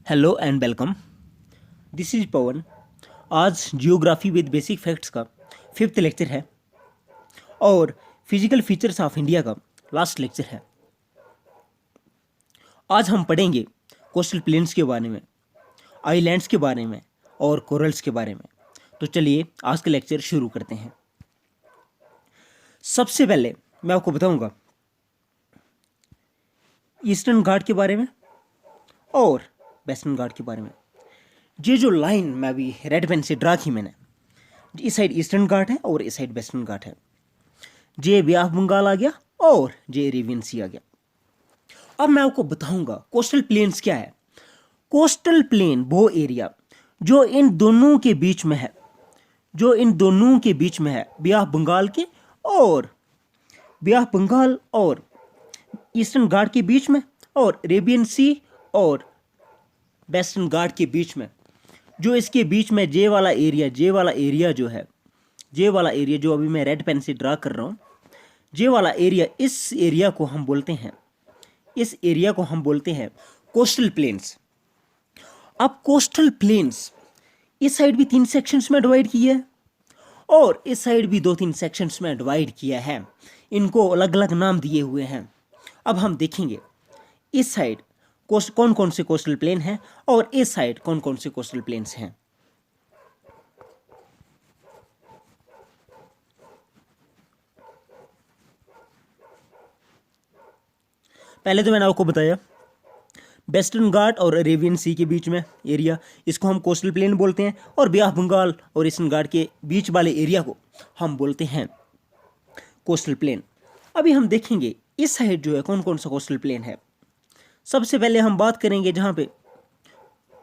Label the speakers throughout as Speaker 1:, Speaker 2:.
Speaker 1: Hello and welcome. This is Pawan. आज geography with basic facts का 5th lecture है और फिजिकल फीचर्स ऑफ इंडिया का लास्ट लेक्चर है। आज हम पढ़ेंगे कोस्टल प्लेन्स के बारे में, आइलैंड्स के बारे में और कोरल्स के बारे में। तो चलिए आज का लेक्चर शुरू करते हैं। सबसे पहले मैं आपको बताऊंगा ईस्टर्न घाट के बारे में और वेस्टर्न घाट के बारे में। ये जो लाइन मैं अभी रेड पेन से ड्रा की मैंने, इस साइड ईस्टर्न घाट है और इस साइड वेस्टर्न घाट है। ये बे ऑफ बंगाल आ गया और ये अरेबियन सी आ गया। अब मैं आपको बताऊंगा कोस्टल प्लेन्स क्या है। कोस्टल प्लेन वो एरिया जो इन दोनों के बीच में है, बे ऑफ बंगाल के और बे ऑफ बंगाल और ईस्टर्न घाट के बीच में और अरेबियन सी और वेस्टर्न घाट के बीच में। जो इसके बीच में जे वाला एरिया जो अभी मैं रेड पेन से ड्रा कर रहा हूँ, जे वाला एरिया, इस एरिया को हम बोलते हैं कोस्टल प्लेन्स। अब कोस्टल प्लेन्स इस साइड भी 3 सेक्शंस में डिवाइड किया है और इस साइड भी 2-3 सेक्शंस में डिवाइड किया है। इनको अलग अलग नाम दिए हुए हैं। अब हम देखेंगे इस साइड कौन कौन से कोस्टल प्लेन हैं और इस साइड कौन कौन से कोस्टल प्लेन्स हैं। पहले तो मैंने आपको बताया वेस्टर्न घाट और अरेबियन सी के बीच में एरिया, इसको हम कोस्टल प्लेन बोलते हैं और बे ऑफ बंगाल और ईस्टर्न घाट के बीच वाले एरिया को हम बोलते हैं कोस्टल प्लेन। अभी हम देखेंगे इस साइड जो है कौन कौन सा कोस्टल प्लेन है। सबसे पहले हम बात करेंगे जहाँ पे,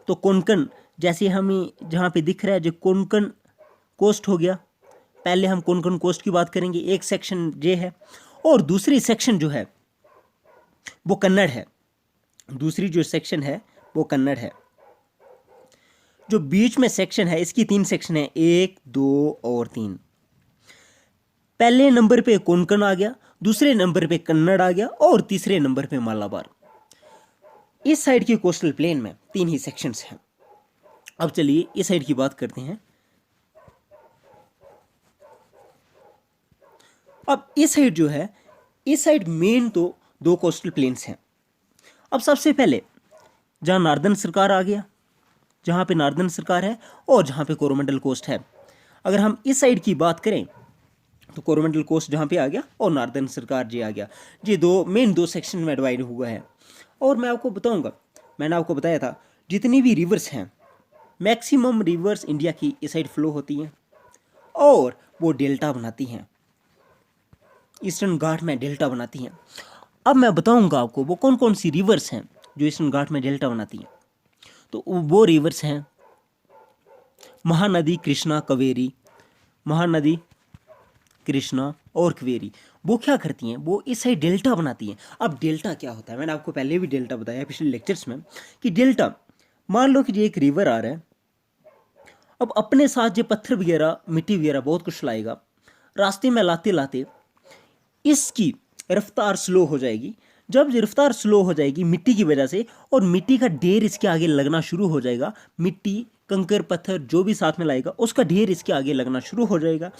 Speaker 1: तो कोंकण, जैसे हमें जहाँ पे दिख रहा है जो कोंकण कोस्ट हो गया। पहले हम कोंकण कोस्ट की बात करेंगे। एक सेक्शन ये है और दूसरी सेक्शन जो है वो कन्नड़ है। दूसरी जो सेक्शन है वो कन्नड़ है। जो बीच में सेक्शन है, इसकी 3 सेक्शन है, 1, 2 और 3। पहले नंबर पे कोंकण आ गया, दूसरे नंबर पे कन्नड़ आ गया और तीसरे नंबर पे मालाबार। इस साइड की कोस्टल प्लेन में 3 ही सेक्शंस हैं। अब चलिए इस साइड की बात करते हैं। अब इस साइड जो है, इस साइड मेन तो 2 कोस्टल प्लेन्स हैं। अब सबसे पहले जहाँ नॉर्दर्न सरकार आ गया, जहाँ पे नॉर्दर्न सरकार है और जहाँ पे कोरोमंडल कोस्ट है। अगर हम इस साइड की बात करें तो कोरोमंडल कोस्ट जहाँ पे आ गया और नॉर्दर्न सरकार जी आ गया। ये मेन दो सेक्शन में डिवाइड हुआ है। और मैं आपको बताऊंगा, मैंने आपको बताया था जितनी भी रिवर्स हैं, मैक्सिमम रिवर्स इंडिया की इस साइड फ्लो होती हैं और वो डेल्टा बनाती हैं, ईस्टर्न घाट में डेल्टा बनाती हैं। अब मैं बताऊंगा आपको वो कौन कौन सी रिवर्स हैं जो ईस्टर्न घाट में डेल्टा बनाती हैं। तो वो रिवर्स हैं महानदी, कृष्णा, कावेरी। महानदी, कृष्णा और कावेरी वो क्या करती हैं, वो इस साइड डेल्टा बनाती हैं। अब डेल्टा क्या होता है, मैंने आपको पहले भी डेल्टा बताया पिछले लेक्चर्स में कि डेल्टा, मान लो कि ये एक रिवर आ रहा है। अब अपने साथ ये पत्थर वगैरह, मिट्टी वगैरह बहुत कुछ लाएगा। रास्ते में लाते लाते इसकी रफ्तार स्लो हो जाएगी। जब ये रफ्तार स्लो हो जाएगी मिट्टी की वजह से और मिट्टी का ढेर इसके आगे लगना शुरू हो जाएगा, मिट्टी, कंकर, पत्थर जो भी साथ में लाएगा उसका ढेर इसके आगे लगना शुरू हो जाएगा,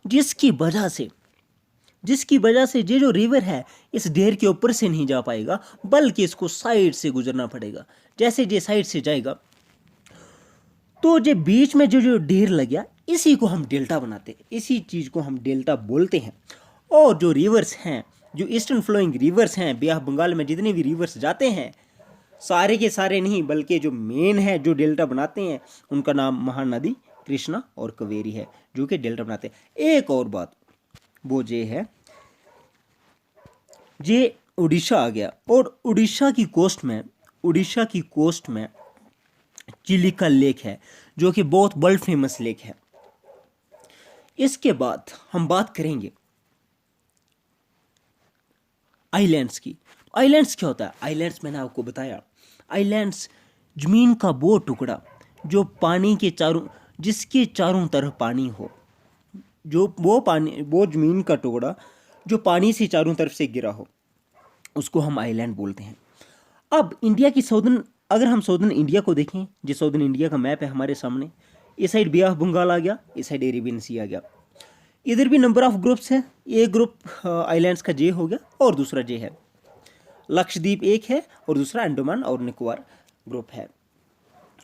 Speaker 1: जिसकी वजह से ये जो रिवर है इस ढेर के ऊपर से नहीं जा पाएगा, बल्कि इसको साइड से गुजरना पड़ेगा। जैसे ये साइड से जाएगा तो ये बीच में जो ढेर लग गया, इसी को हम डेल्टा बनाते हैं, इसी चीज को हम डेल्टा बोलते हैं। और जो रिवर्स हैं, जो ईस्टर्न फ्लोइंग रिवर्स हैं, बे ऑफ बंगाल में जितने भी रिवर्स जाते हैं, सारे के सारे नहीं बल्कि जो मेन है जो डेल्टा बनाते हैं, उनका नाम महानदी, कृष्णा और कावेरी है, जो कि डेल्टा बनाते हैं। एक और बात वो ये है, ये उड़ीसा आ गया और उड़ीसा की कोस्ट में चिलिका लेक है, जो कि बहुत वर्ल्ड फेमस लेक है। इसके बाद हम बात करेंगे आइलैंड्स की। आइलैंड्स क्या होता है? आइलैंड्स मैंने आपको बताया, आइलैंड्स जमीन का वो टुकड़ा जो पानी के जिसके चारों तरफ पानी हो, वो जमीन का टुकड़ा जो पानी से चारों तरफ से गिरा हो, उसको हम आइलैंड बोलते हैं। अब इंडिया की साउदर्न अगर हम साउदर्न इंडिया को देखें, जो साउदर्न इंडिया का मैप है हमारे सामने, इस साइड बे ऑफ बंगाल आ गया, इस साइड अरेबियन सी आ गया। इधर भी नंबर ऑफ ग्रुप्स हैं, एक ग्रुप आइलैंड्स का जे हो गया और दूसरा जे है। लक्षद्वीप एक है और दूसरा अंडमान और निकोबार ग्रुप है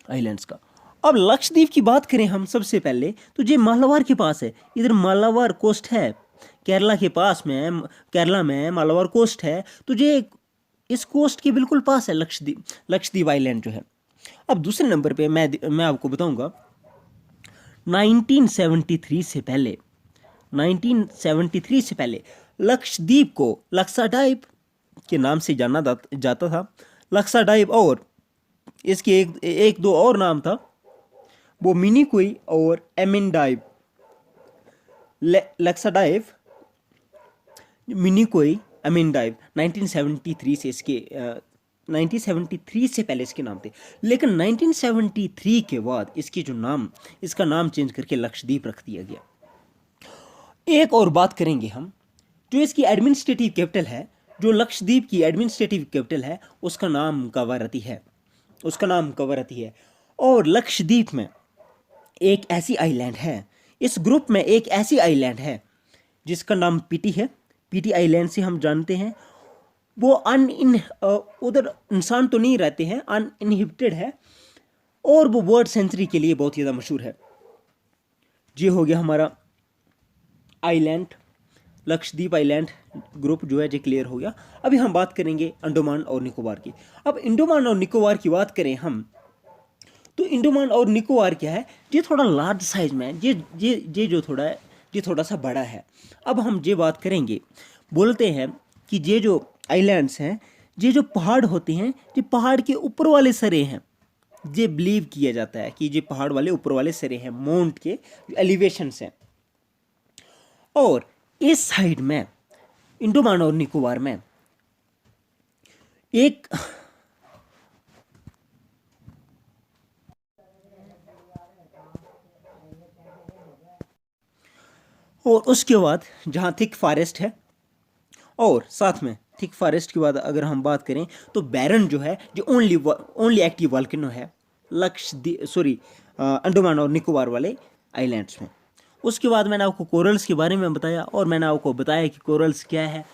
Speaker 1: आइलैंड्स का। अब लक्षद्वीप की बात करें हम सबसे पहले, तो ये मालाबार के पास है, इधर मालाबार कोस्ट है, केरला के पास में, केरला में मालाबार कोस्ट है, तो ये इस कोस्ट के बिल्कुल पास है लक्षद्वीप आइलैंड जो है। अब दूसरे नंबर पे मैं आपको बताऊंगा 1973 से पहले लक्षद्वीप को लक्साद्वीप के नाम से जाना जाता था। लक्साद्वीप और इसके एक दो और नाम था, वो मिनिकोई और एमिनद्वीप। लक्साद्वीप, मिनिकोई, एमिनद्वीप 1973 से इसके 1973 से पहले इसके नाम थे, लेकिन 1973 के बाद इसका नाम चेंज करके लक्षद्वीप रख दिया गया। एक और बात करेंगे हम, जो इसकी एडमिनिस्ट्रेटिव कैपिटल है, जो लक्षद्वीप की एडमिनिस्ट्रेटिव कैपिटल है, उसका नाम कवरत्ती है। और लक्षद्वीप में एक ऐसी आइलैंड है, इस ग्रुप में एक ऐसी आइलैंड है जिसका नाम पीटी है। पीटी आइलैंड से हम जानते हैं वो उधर इंसान तो नहीं रहते हैं, अनइनहिबिटेड है, और वो बर्ड सेंचुरी के लिए बहुत ज़्यादा मशहूर है। ये हो गया हमारा आइलैंड, लक्षद्वीप आइलैंड ग्रुप जो है ये क्लियर हो गया। अभी हम बात करेंगे अंडमान और निकोबार की। अब अंडमान और निकोबार की बात करें हम, तो अंडमान और निकोबार क्या है, ये थोड़ा लार्ज साइज में है, ये जो थोड़ा है, ये थोड़ा सा बड़ा है। अब हम ये बात करेंगे, बोलते हैं कि ये जो आइलैंड्स हैं, ये जो पहाड़ होते हैं, ये पहाड़ के ऊपर वाले सिरे हैं। ये बिलीव किया जाता है कि ये पहाड़ वाले ऊपर वाले सिरे हैं, माउंट के एलिवेशंस हैं। और इस साइड में अंडमान और निकोबार में एक और उसके बाद जहाँ थिक फॉरेस्ट है, और साथ में थिक फॉरेस्ट के बाद अगर हम बात करें तो बैरन जो है, जो ओनली एक्टिव वॉल्केनो है अंडमान और निकोबार वाले आइलैंड्स में। उसके बाद मैंने आपको कोरल्स के बारे में बताया, और मैंने आपको बताया कि कोरल्स क्या है।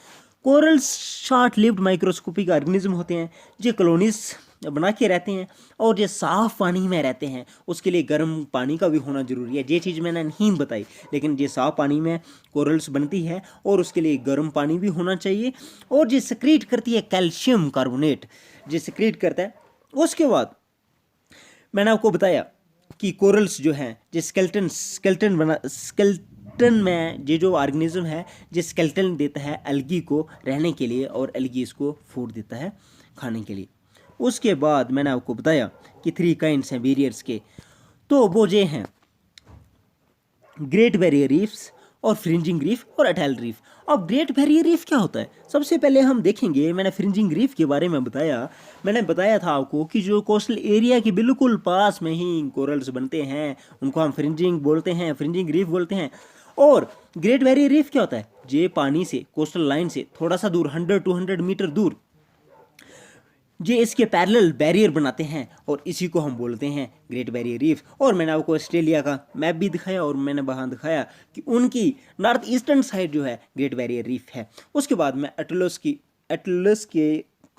Speaker 1: Corals short lived microscopic organism होते हैं, जो कॉलोनीज बना के रहते हैं और ये साफ़ पानी में रहते हैं। उसके लिए गर्म पानी का भी होना ज़रूरी है, ये चीज़ मैंने नहीं बताई, लेकिन ये साफ़ पानी में कोरल्स बनती है और उसके लिए गर्म पानी भी होना चाहिए। और ये सिक्रीट करती है कैल्शियम कार्बोनेट, जो सिक्रीट करता है। उसके बाद मैंने आपको बताया कि कोरल्स जो हैं, जो स्केल्टन में ये जो ऑर्गेनिज्म है, जो स्केल्टन देता है एल्गी को रहने के लिए, और एल्गी इसको फूड देता है खाने के लिए। उसके बाद मैंने आपको बताया कि 3 काइंड्स हैं बैरियर्स के, तो वो ये हैं ग्रेट बैरियर रीफ्स और फ्रिंजिंग रीफ और अटैल रीफ। अब ग्रेट बैरियर रीफ क्या होता है, सबसे पहले हम देखेंगे। मैंने फ्रिंजिंग रीफ के बारे में बताया, मैंने बताया था आपको कि जो कोस्टल एरिया के बिल्कुल पास में ही कोरल्स बनते हैं, उनको हम फ्रिंजिंग बोलते हैं, फ्रिंजिंग रीफ बोलते हैं। और ग्रेट बैरियर रीफ क्या होता है, ये पानी से, कोस्टल लाइन से थोड़ा सा दूर, 100-200 मीटर दूर, ये इसके पैरेलल बैरियर बनाते हैं, और इसी को हम बोलते हैं ग्रेट बैरियर रीफ। और मैंने आपको ऑस्ट्रेलिया का मैप भी दिखाया, और मैंने वहाँ दिखाया कि उनकी नॉर्थ ईस्टर्न साइड जो है ग्रेट बैरियर रीफ है। उसके बाद मैं एटलस के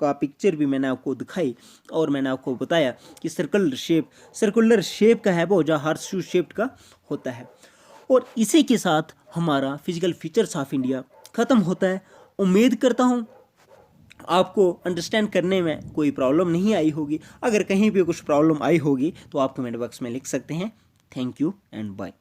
Speaker 1: का पिक्चर भी मैंने आपको दिखाई, और मैंने आपको बताया कि सर्कुलर शेप का है वो, जहाँ हार्स-शू शेप्ड का होता है। और इसी के साथ हमारा फिजिकल फीचर्स ऑफ इंडिया ख़त्म होता है। उम्मीद करता हूँ आपको अंडरस्टैंड करने में कोई प्रॉब्लम नहीं आई होगी। अगर कहीं भी कुछ प्रॉब्लम आई होगी तो आप कमेंट बॉक्स में लिख सकते हैं। Thank you and bye.